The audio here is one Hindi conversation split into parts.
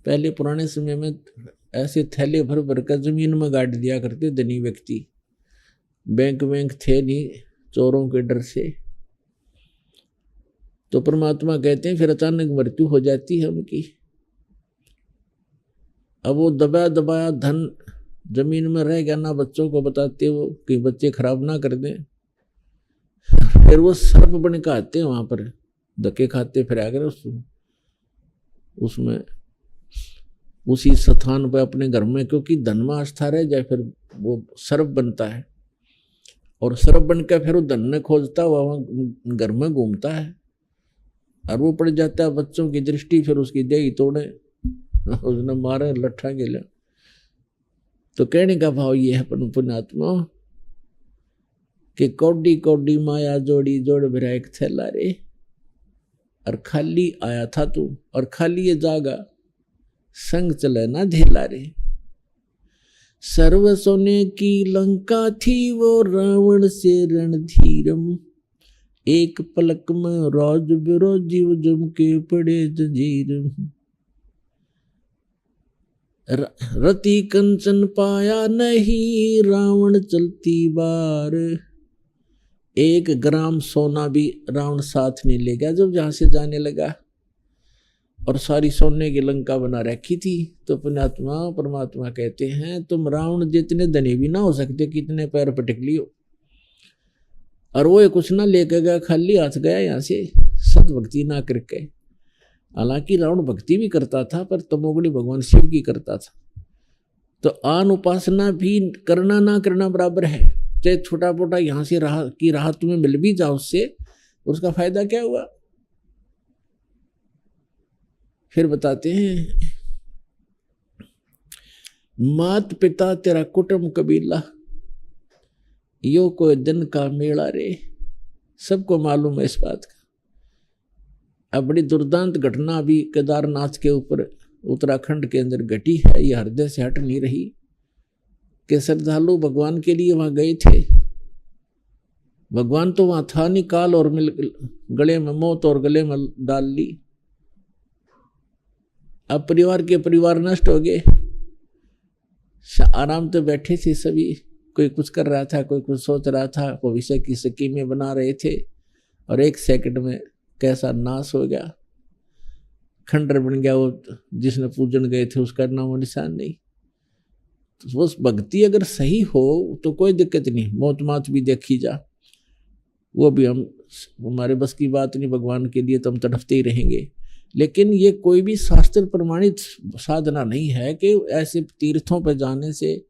पहले पुराने समय में ऐसे थैले भर भर कर जमीन में गाड़ दिया करते धनी व्यक्ति, बैंक थे नहीं चोरों के डर से। तो परमात्मा कहते हैं फिर अचानक मृत्यु हो जाती है उनकी। अब वो दबाया दबाया धन जमीन में रह गया ना, बच्चों को बताते वो कि बच्चे खराब ना कर दें। फिर वो सर्प बन के आते हैं वहां पर, धक्के खाते फिर आकर उसमें उसी स्थान पर अपने घर में, क्योंकि धन में आस्था रह जाए फिर वो सर्प बनता है। और सर्प बन के फिर वो धन ने खोजता हुआ वहां घर में घूमता है और वो पड़ जाता है बच्चों की दृष्टि, फिर उसकी देही तोड़े, उसने मारे लट्ठा गिला। तो कहने का भाव ये है पुण्यात्मा कि कौडी कौडी माया जोड़ी जोड़ भरा एक थैला रे, और खाली आया था तू और खाली ये जागा, संग चले ना झेला रे। सर्व सोने की लंका थी वो रावण से रणधीरम, एक पलक में राज बिरो जीव जम के पड़े जंजीर। रति कंचन पाया नहीं रावण चलती बार, एक ग्राम सोना भी रावण साथ नहीं ले गया जब जहां से जाने लगा। और सारी सोने की लंका बना रखी थी। तो पुण्यात्मा परमात्मा कहते हैं तुम रावण जितने धनी भी ना हो सकते, कितने पैर पटक लियो, और वो कुछ ना लेकर गया, खाली हाथ गया यहाँ से, सत भक्ति ना करके। हालांकि रावण भक्ति भी करता था पर तमोगुणी भगवान शिव की करता था। तो आन उपासना भी करना ना करना बराबर है, चाहे छोटा मोटा यहाँ से राह तुम्हें मिल भी जाओ उससे, उसका फायदा क्या हुआ। फिर बताते हैं मात पिता तेरा कुटुंब कबीला, यो कोई दिन का मेला रे। सबको मालूम है इस बात का। अब बड़ी दुर्दांत घटना भी केदारनाथ के ऊपर उत्तराखंड के अंदर घटी है, यह हृदय से हट नहीं रही कि श्रद्धालु भगवान के लिए वहां गए थे। भगवान तो वहां था नहीं, काल और गले में मौत और गले में डाल ली। अब परिवार के परिवार नष्ट हो गए। आराम तो बैठे थे सभी, कोई कुछ कर रहा था, कोई कुछ सोच रहा था, भविष्य की स्कीमें बना रहे थे, और एक सेकंड में कैसा नाश हो गया, खंडर बन गया। वो जिसने पूजन गए थे उसका नाम निशान नहीं। तो वो भक्ति अगर सही हो तो कोई दिक्कत नहीं, मौत मात भी देखी जा, वो भी हमारे बस की बात नहीं, भगवान के लिए तो हम तड़पते ही रहेंगे। लेकिन ये कोई भी शास्त्र प्रमाणित साधना नहीं है कि ऐसे तीर्थों पर जाने से,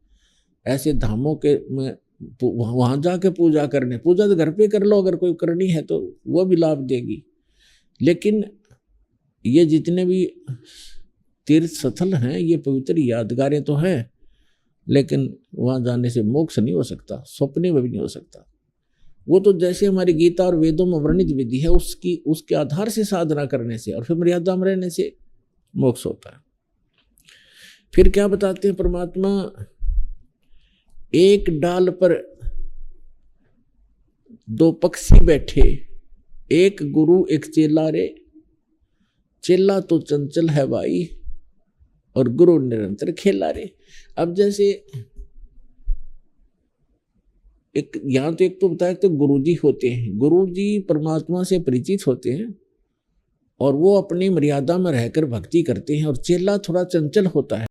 ऐसे धामों के में वहां जाके पूजा करने, पूजा तो घर पे कर लो अगर कोई करनी है तो वो भी लाभ देगी। लेकिन ये जितने भी तीर्थ स्थल हैं ये पवित्र यादगारें तो हैं, लेकिन वहां जाने से मोक्ष नहीं हो सकता, सपने में भी नहीं हो सकता। वो तो जैसे हमारी गीता और वेदों में वर्णित विधि है उसके आधार से साधना करने से और फिर मर्यादा में रहने से मोक्ष होता है। फिर क्या बताते हैं परमात्मा, एक डाल पर दो पक्षी बैठे, एक गुरु एक चेला रे। चेला तो चंचल है भाई और गुरु निरंतर खेला रे। अब जैसे एक यहां तो एक तो बताया तो गुरुजी होते हैं, गुरुजी परमात्मा से परिचित होते हैं और वो अपनी मर्यादा में रहकर भक्ति करते हैं, और चेला थोड़ा चंचल होता है।